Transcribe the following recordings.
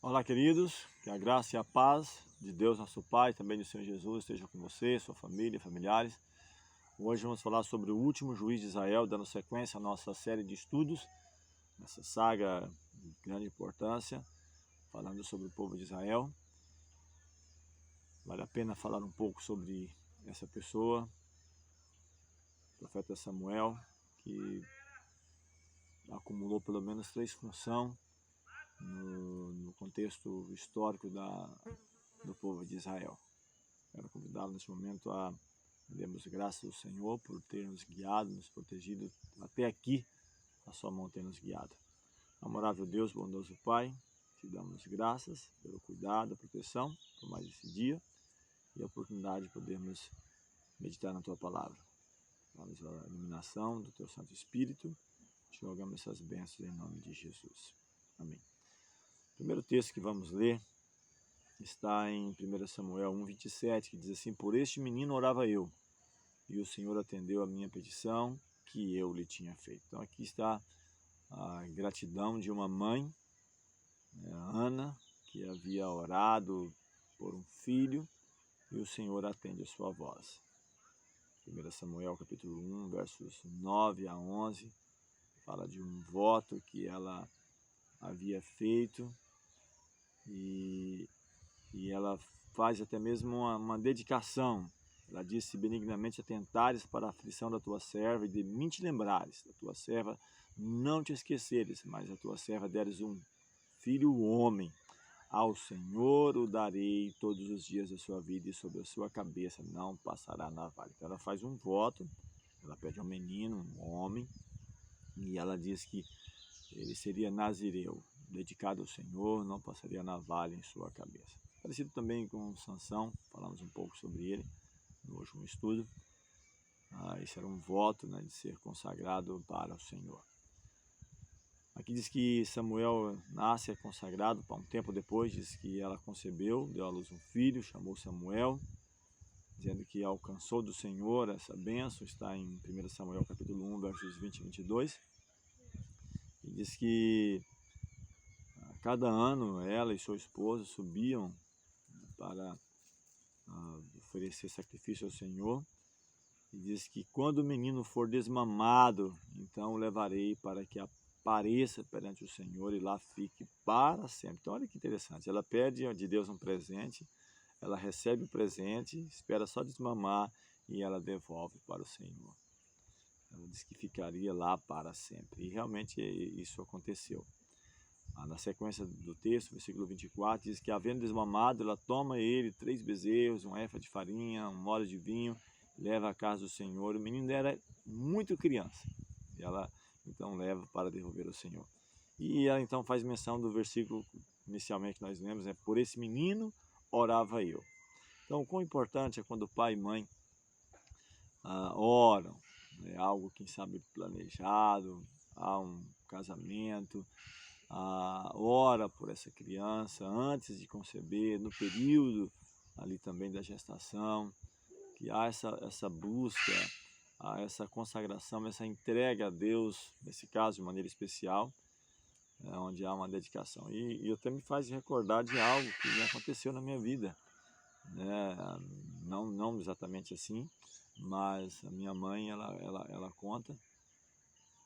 Olá, queridos, que a graça e a paz de Deus, nosso Pai, também do Senhor Jesus, esteja com você, sua família, familiares. Hoje vamos falar sobre o último juiz de Israel, dando sequência à nossa série de estudos, nessa saga de grande importância, falando sobre o povo de Israel. Vale a pena falar um pouco sobre essa pessoa, o profeta Samuel, que acumulou pelo menos 3 funções no contexto histórico do povo de Israel. Quero convidá-lo nesse momento a darmos graças ao Senhor por ter nos guiado, nos protegido até aqui, a sua mão tem nos guiado. Amorável Deus, bondoso Pai, te damos graças pelo cuidado, a proteção, por mais esse dia e a oportunidade de podermos meditar na tua palavra. Dá-nos a iluminação do teu Santo Espírito, te rogamos essas bênçãos em nome de Jesus. Amém. O primeiro texto que vamos ler está em 1 Samuel 1:27, que diz assim: Por este menino orava eu, e o Senhor atendeu a minha petição que eu lhe tinha feito. Então aqui está a gratidão de uma mãe, Ana, que havia orado por um filho, e o Senhor atende a sua voz. 1 Samuel capítulo 1, versos 9 a 11, fala de um voto que ela havia feito e ela faz até mesmo uma dedicação. Ela disse: benignamente atentares para a aflição da tua serva e de mim te lembrares, da tua serva não te esqueceres, mas a tua serva deres um filho homem. Ao Senhor o darei todos os dias da sua vida e sobre a sua cabeça não passará navalha. Então ela faz um voto, ela pede um menino, um homem, e ela diz que ele seria nazireu, dedicado ao Senhor, não passaria navalha em sua cabeça. Parecido também com Sansão, falamos um pouco sobre ele no último estudo. Esse era um voto, de ser consagrado para o Senhor. Aqui diz que Samuel nasce, é consagrado, um tempo depois diz que ela concebeu, deu à luz um filho, chamou Samuel, dizendo que alcançou do Senhor essa bênção, está em 1 Samuel capítulo 1, versos 20 e 22. E diz que a cada ano ela e seu esposo subiam para oferecer sacrifício ao Senhor, e diz que quando o menino for desmamado, então o levarei para que apareça perante o Senhor e lá fique para sempre. Então olha que interessante, ela pede de Deus um presente, ela recebe o presente, espera só desmamar e ela devolve para o Senhor. Ela diz que ficaria lá para sempre, e realmente isso aconteceu. Na sequência do texto, versículo 24, diz que havendo desmamado, ela toma ele 3 bezerros, um efa de farinha, um molho de vinho, leva à casa do Senhor. O menino era muito criança, e ela então leva para devolver ao Senhor. E ela então faz menção do versículo inicialmente que nós lemos, por esse menino orava eu. Então o quão importante é quando pai e mãe oram, algo quem sabe planejado, há um casamento, ora por essa criança antes de conceber, no período ali também da gestação, que há essa busca, há essa consagração, essa entrega a Deus, nesse caso de maneira especial, onde há uma dedicação. E até me faz recordar de algo que me aconteceu na minha vida, não exatamente assim, mas a minha mãe ela conta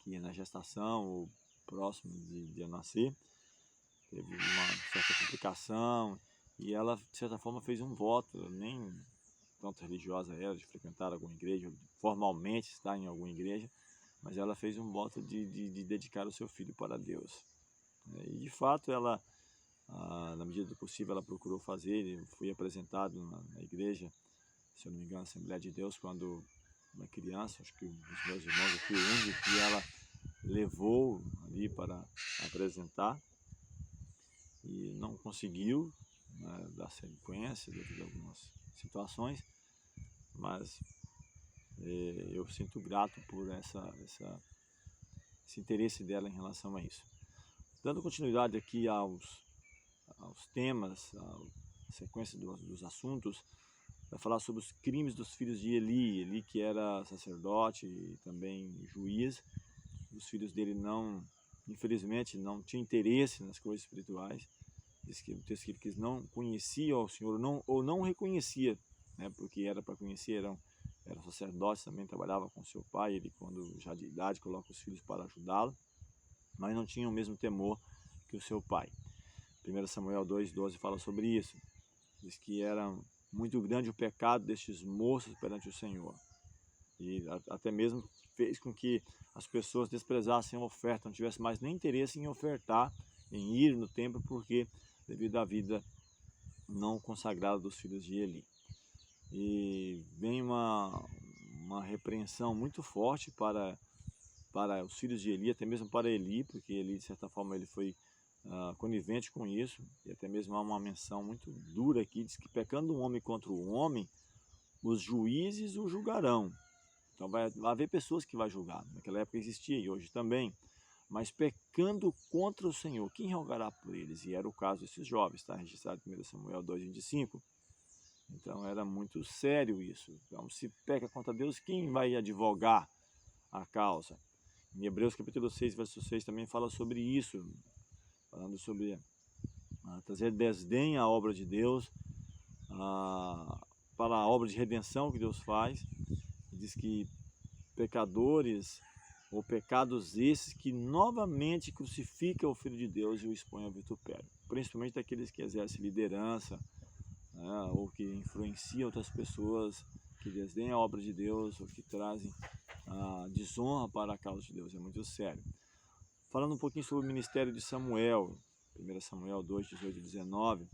que na gestação, ou próximo de eu nascer, teve uma certa complicação e ela, de certa forma, fez um voto, nem tanto religiosa era, de frequentar alguma igreja, formalmente estar em alguma igreja, mas ela fez um voto de dedicar o seu filho para Deus. E de fato ela, na medida do possível, ela procurou fazer. Eu fui apresentado na igreja, se eu não me engano, Assembleia de Deus, quando uma criança, acho que os meus irmãos, eu fui o único que ela levou ali para apresentar, e não conseguiu dar sequência devido a algumas situações, mas eu sinto grato por esse interesse dela em relação a isso. Dando continuidade aqui aos temas, a sequência dos assuntos, vai falar sobre os crimes dos filhos de Eli, que era sacerdote e também juiz. Os filhos dele infelizmente não tinham interesse nas coisas espirituais, Diz que o texto que eles não conheciam ao Senhor, ou não reconhecia, né, porque era para conhecer, era sacerdote, também trabalhava com seu pai, ele quando já de idade coloca os filhos para ajudá-lo, mas não tinha o mesmo temor que o seu pai. 1 Samuel 2,12 fala sobre isso. Diz que era muito grande o pecado destes moços perante o Senhor. E até mesmo fez com que as pessoas desprezassem a oferta, não tivessem mais nem interesse em ofertar, em ir no templo, porque devido à vida não consagrada dos filhos de Eli. E vem uma repreensão muito forte para os filhos de Eli, até mesmo para Eli, porque Eli, de certa forma, ele foi conivente com isso, e até mesmo há uma menção muito dura aqui, diz que pecando um homem contra o homem, os juízes o julgarão. Então vai haver pessoas que vai julgar, naquela época existia e hoje também, mas pecando contra o Senhor, quem rogará por eles? E era o caso desses jovens, está registrado em 1 Samuel 2,25. Então era muito sério isso. Então se peca contra Deus, quem vai advogar a causa? Em Hebreus capítulo 6, verso 6 também fala sobre isso, falando sobre trazer desdém à obra de Deus, para a obra de redenção que Deus faz. Diz que pecadores ou pecados esses que novamente crucificam o Filho de Deus e o expõem ao vitupério, principalmente aqueles que exercem liderança, né, ou que influenciam outras pessoas, que desdenham a obra de Deus ou que trazem desonra para a causa de Deus. É muito sério. Falando um pouquinho sobre o ministério de Samuel, 1 Samuel 2, 18 e 19,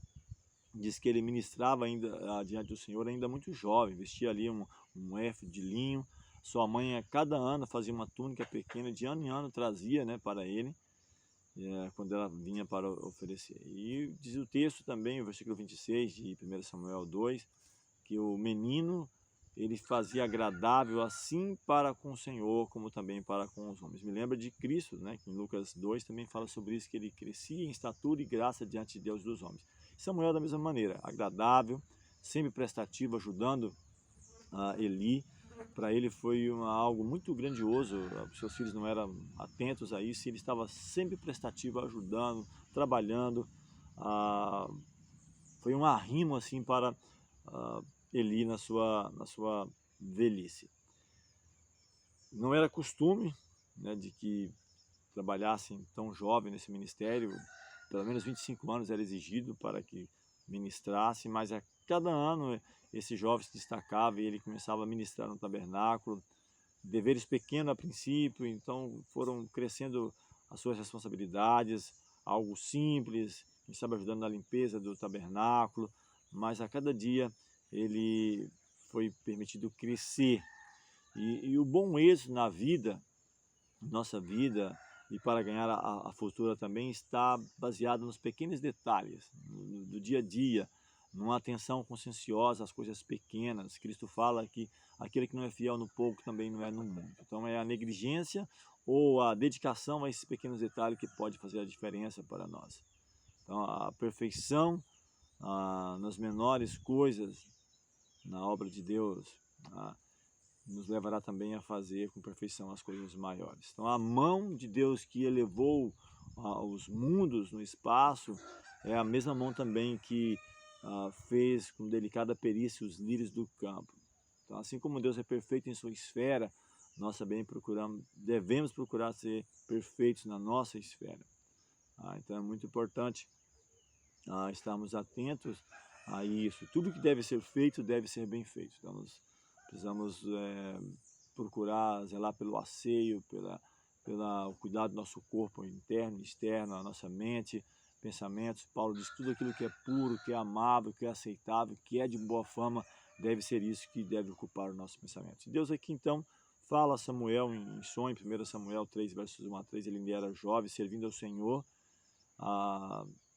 diz que ele ministrava ainda diante do Senhor ainda muito jovem, vestia ali um éfode de linho. Sua mãe cada ano fazia uma túnica pequena, de ano em ano trazia, né, para ele, quando ela vinha para oferecer. E diz o texto também, o versículo 26 de 1 Samuel 2, que o menino ele fazia agradável assim para com o Senhor, como também para com os homens. Me lembra de Cristo, né, que em Lucas 2 também fala sobre isso, que ele crescia em estatura e graça diante de Deus e dos homens. Samuel da mesma maneira, agradável, sempre prestativo, ajudando Eli. Para ele foi algo muito grandioso, os seus filhos não eram atentos a isso, e ele estava sempre prestativo, ajudando, trabalhando. Foi um arrimo assim para Eli na sua velhice. Não era costume, né, de que trabalhassem tão jovem nesse ministério, pelo menos 25 anos era exigido para que ministrasse, mas a cada ano esse jovem se destacava e ele começava a ministrar no tabernáculo, deveres pequenos a princípio, então foram crescendo as suas responsabilidades, algo simples, quem sabe ajudando na limpeza do tabernáculo, mas a cada dia ele foi permitido crescer. E o bom êxito na vida, nossa vida, e para ganhar a futura também, está baseado nos pequenos detalhes, do dia a dia, numa atenção conscienciosa às coisas pequenas. Cristo fala que aquele que não é fiel no pouco também não é no muito. Então é a negligência ou a dedicação a esses pequenos detalhes que pode fazer a diferença para nós. Então a perfeição nas menores coisas, na obra de Deus, nos levará também a fazer com perfeição as coisas maiores. Então a mão de Deus que elevou os mundos no espaço é a mesma mão também que fez com delicada perícia os lírios do campo. Então assim como Deus é perfeito em sua esfera, nós também devemos procurar ser perfeitos na nossa esfera. Então é muito importante estarmos atentos a isso. Tudo que deve ser feito deve ser bem feito. Então nós precisamos procurar zelar pelo asseio, pelo cuidado do nosso corpo interno e externo, a nossa mente, pensamentos. Paulo diz que tudo aquilo que é puro, que é amável, que é aceitável, que é de boa fama, deve ser isso que deve ocupar o nosso pensamento. Deus aqui então fala a Samuel em sonho, 1 Samuel 3, versos 1 a 3, ele ainda era jovem, servindo ao Senhor.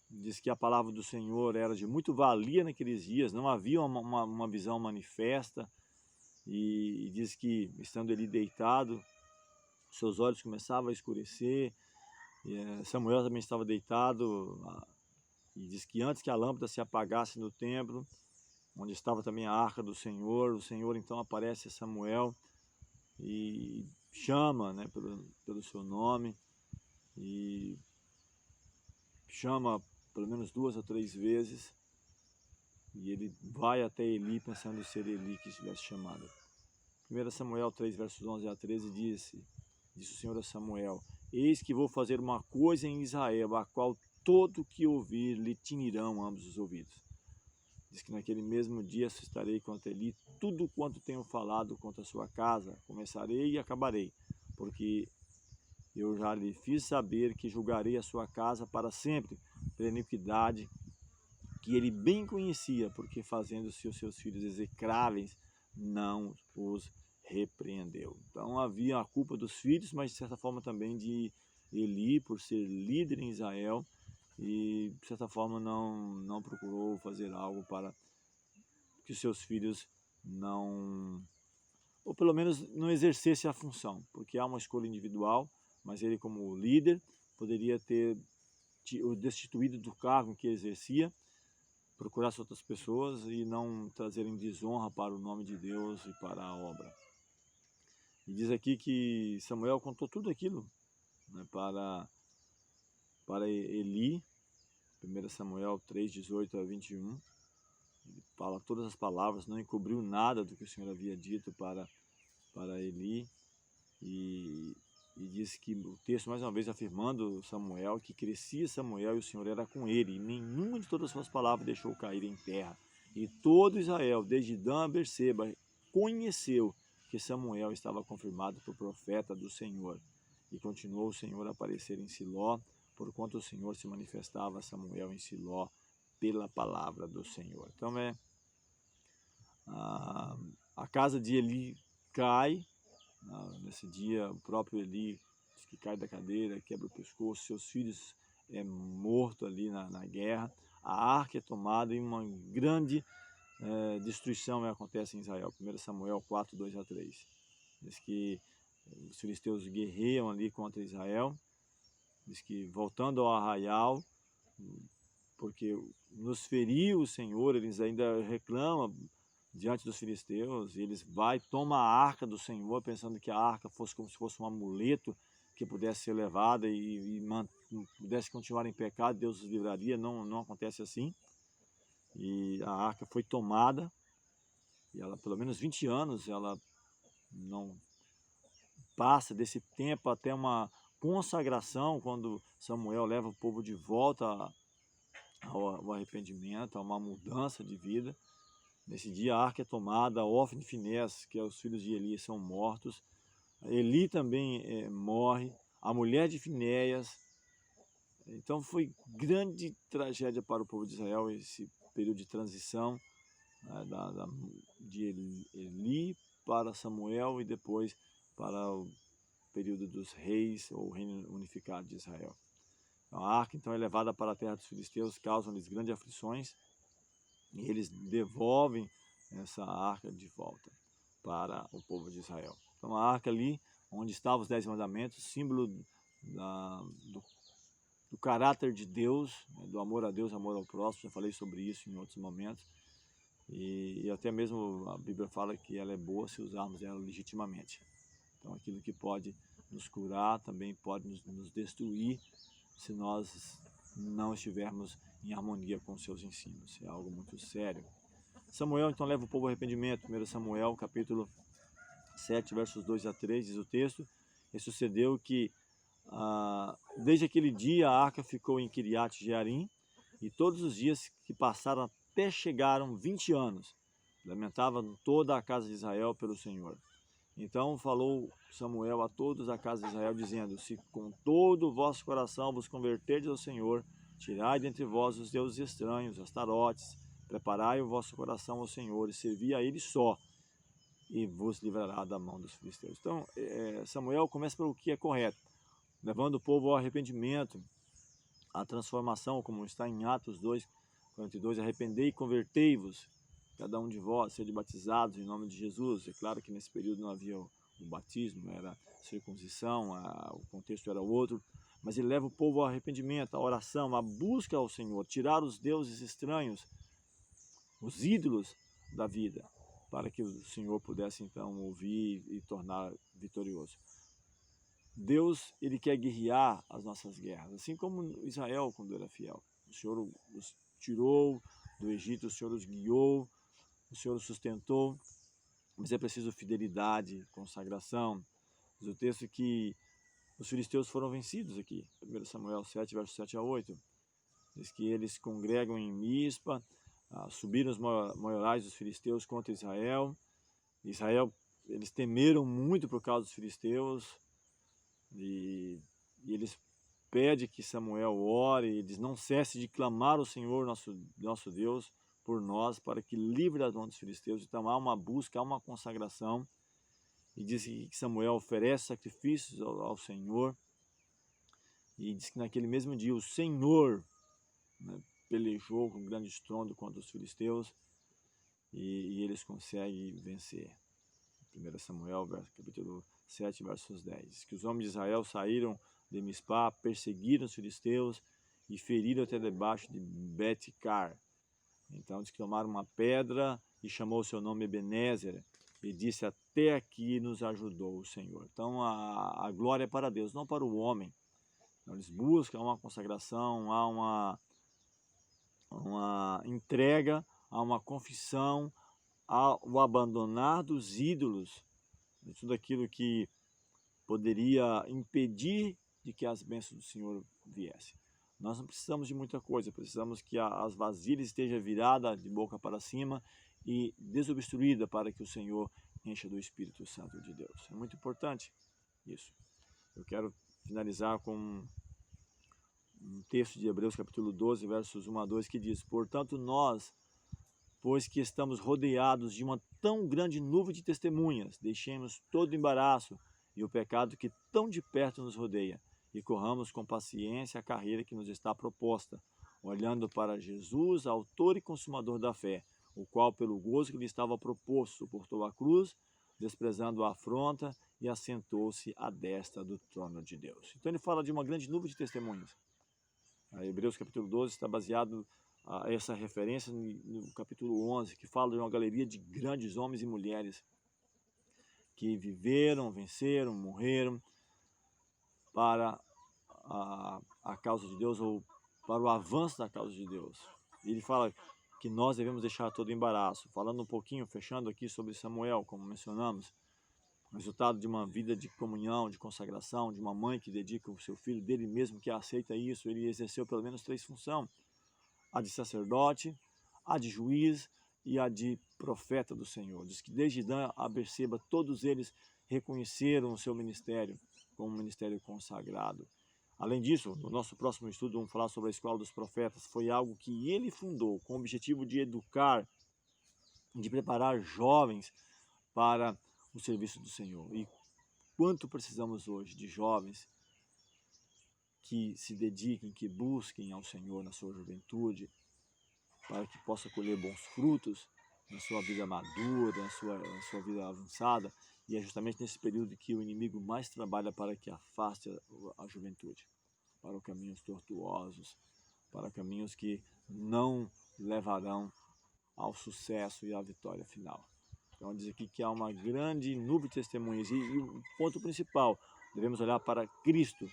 Diz que a palavra do Senhor era de muito valia naqueles dias, não havia uma visão manifesta, e diz que, estando ali deitado, seus olhos começavam a escurecer. Samuel também estava deitado, e diz que antes que a lâmpada se apagasse no templo, onde estava também a arca do Senhor, o Senhor então aparece a Samuel e chama, né, pelo seu nome, e chama pelo menos 2 ou 3 vezes, e ele vai até Eli pensando ser Eli que estivesse chamado. 1 Samuel 3, versos 11 a 13 disse o Senhor a Samuel: eis que vou fazer uma coisa em Israel, a qual todo que ouvir lhe tinirão ambos os ouvidos. Diz que naquele mesmo dia suscitarei contra Eli tudo quanto tenho falado contra a sua casa, começarei e acabarei, porque eu já lhe fiz saber que julgarei a sua casa para sempre, pela iniquidade que ele bem conhecia, porque fazendo-se os seus filhos execráveis, não os repreendeu. Então havia a culpa dos filhos, mas de certa forma também de Eli, por ser líder em Israel, e de certa forma não procurou fazer algo para que os seus filhos não, ou pelo menos não exercesse a função, porque há uma escolha individual, mas ele como líder poderia ter o destituído do cargo que exercia, procurasse outras pessoas e não trazerem desonra para o nome de Deus e para a obra. E diz aqui que Samuel contou tudo aquilo, né, para Eli, 1 Samuel 3, 18 a 21, ele fala todas as palavras, não encobriu nada do que o Senhor havia dito para Eli, e diz que o texto mais uma vez afirmando Samuel, que crescia Samuel e o Senhor era com ele, e nenhuma de todas as suas palavras deixou cair em terra. E todo Israel, desde Dan a Berseba, conheceu que Samuel estava confirmado por profeta do Senhor. E continuou o Senhor a aparecer em Siló, porquanto o Senhor se manifestava a Samuel em Siló pela palavra do Senhor. Então a casa de Eli cai. Nesse dia, o próprio Eli diz que cai da cadeira, quebra o pescoço, seus filhos é morto ali na guerra. A arca é tomada e uma grande destruição acontece em Israel. 1 Samuel 4, 2 a 3. Diz que os filisteus guerreiam ali contra Israel. Diz que voltando ao arraial, porque nos feriu o Senhor, eles ainda reclamam diante dos filisteus, e eles tomam a arca do Senhor, pensando que a arca fosse como se fosse um amuleto que pudesse ser levada e pudesse continuar em pecado, Deus os livraria. Não acontece assim. E a arca foi tomada, e ela, pelo menos 20 anos, ela não passa desse tempo até uma consagração, quando Samuel leva o povo de volta ao arrependimento, a uma mudança de vida. Nesse dia a arca é tomada, Ofni e Finés, que são os filhos de Eli, são mortos. Eli também morre, a mulher de Finéias. Então foi grande tragédia para o povo de Israel esse período de transição, né, de Eli para Samuel e depois para o período dos reis, ou reino unificado de Israel. A arca então é levada para a terra dos filisteus, causam-lhes grandes aflições, e eles devolvem essa arca de volta para o povo de Israel. Então a arca ali, onde estavam os 10 mandamentos, símbolo do caráter de Deus, né, do amor a Deus, amor ao próximo. Já falei sobre isso em outros momentos. E até mesmo a Bíblia fala que ela é boa se usarmos ela legitimamente. Então aquilo que pode nos curar também pode nos destruir se nós não estivermos em harmonia com os seus ensinos. É algo muito sério. Samuel então leva o povo ao arrependimento. 1 Samuel capítulo 7, versos 2 a 3, diz o texto: e sucedeu que desde aquele dia a arca ficou em Kiriat Jearim, e todos os dias que passaram até chegaram 20 anos, lamentava toda a casa de Israel pelo Senhor. Então falou Samuel a todos a casa de Israel, dizendo: se com todo o vosso coração vos converterdes ao Senhor, tirai dentre vós os deuses estranhos, astarotes, preparai o vosso coração ao Senhor, e servi a Ele só, e vos livrará da mão dos filisteus. Então Samuel começa pelo que é correto, levando o povo ao arrependimento, à transformação, como está em Atos 2, 42, arrependei e convertei-vos, cada um de vós, sede batizados em nome de Jesus. É claro que nesse período não havia o batismo, era circuncisão, o contexto era outro, mas ele leva o povo ao arrependimento, à oração, à busca ao Senhor, tirar os deuses estranhos, os ídolos da vida, para que o Senhor pudesse então ouvir e tornar vitorioso. Deus, ele quer guerrear as nossas guerras, assim como Israel quando era fiel. Senhor os tirou do Egito, o Senhor os guiou, o Senhor os sustentou, mas é preciso fidelidade, consagração. Diz o texto que os filisteus foram vencidos aqui, 1 Samuel 7, versos 7 a 8. Diz que eles se congregam em Mispa, subiram os maiorais dos filisteus contra Israel. Israel, eles temeram muito por causa dos filisteus, e eles pedem que Samuel ore, eles não cessem de clamar ao Senhor, nosso Deus, por nós, para que livre das mãos dos filisteus. Então há uma busca, há uma consagração, e diz que Samuel oferece sacrifícios ao Senhor, e diz que naquele mesmo dia o Senhor, né, pelejou com grande estrondo contra os filisteus, e eles conseguem vencer. 1 Samuel, capítulo 7, versos 10. Diz que os homens de Israel saíram de Mispá, perseguiram os filisteus e feriram até debaixo de Bet-car. Então diz que tomaram uma pedra e chamou o seu nome Ebenezer, e disse: até aqui nos ajudou o Senhor. Então a glória é para Deus, não para o homem. Então, eles buscam uma consagração, há uma entrega, há uma confissão, há o abandonar dos ídolos, de tudo aquilo que poderia impedir de que as bênçãos do Senhor viessem. Nós não precisamos de muita coisa, precisamos que as vasilhas estejam viradas de boca para cima e desobstruída para que o Senhor encha do Espírito Santo de Deus. É muito importante isso. Eu quero finalizar com um texto de Hebreus capítulo 12, versos 1 a 2, que diz: portanto nós, pois que estamos rodeados de uma tão grande nuvem de testemunhas, deixemos todo o embaraço e o pecado que tão de perto nos rodeia, e corramos com paciência a carreira que nos está proposta, olhando para Jesus, autor e consumador da fé, o qual, pelo gozo que lhe estava proposto, suportou a cruz, desprezando a afronta, e assentou-se à destra do trono de Deus. Então ele fala de uma grande nuvem de testemunhas. Hebreus capítulo 12 está baseado essa referência no capítulo 11, que fala de uma galeria de grandes homens e mulheres que viveram, venceram, morreram para a causa de Deus, ou para o avanço da causa de Deus. E ele fala que nós devemos deixar todo embaraço. Falando um pouquinho, fechando aqui sobre Samuel, como mencionamos, resultado de uma vida de comunhão, de consagração, de uma mãe que dedica o seu filho, dele mesmo que aceita isso. Ele exerceu pelo menos 3 funções: a de sacerdote, a de juiz e a de profeta do Senhor. Diz que desde Dan a Berseba, todos eles reconheceram o seu ministério como um ministério consagrado. Além disso, no nosso próximo estudo vamos falar sobre a Escola dos Profetas. Foi algo que ele fundou com o objetivo de educar, de preparar jovens para o serviço do Senhor. E quanto precisamos hoje de jovens que se dediquem, que busquem ao Senhor na sua juventude, para que possa colher bons frutos na sua vida madura, na sua vida avançada. E é justamente nesse período que o inimigo mais trabalha para que afaste a juventude para caminhos tortuosos, para caminhos que não levarão ao sucesso e à vitória final. Então diz aqui que há uma grande nuvem de testemunhas, e o ponto principal, devemos olhar para Cristo,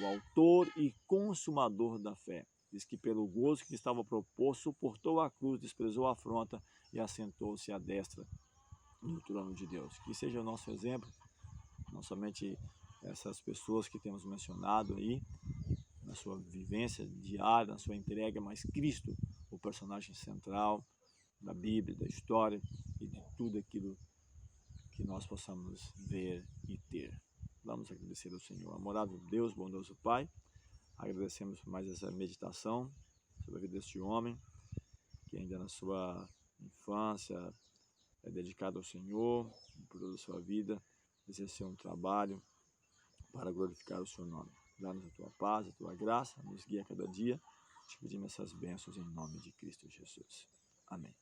o autor e consumador da fé. Diz que pelo gozo que lhe estava proposto, suportou a cruz, desprezou a afronta e assentou-se à destra no trono de Deus. Que seja o nosso exemplo, não somente essas pessoas que temos mencionado aí, na sua vivência diária, na sua entrega, mas Cristo, o personagem central da Bíblia, da história e de tudo aquilo que nós possamos ver e ter. Vamos agradecer ao Senhor. Amorável Deus, bondoso Pai, agradecemos por mais essa meditação sobre a vida deste homem, que ainda na sua infância é dedicado ao Senhor, por toda a sua vida, exerceu um trabalho para glorificar o seu nome. Dá-nos a tua paz, a tua graça, nos guia a cada dia. Te pedimos essas bênçãos em nome de Cristo Jesus. Amém.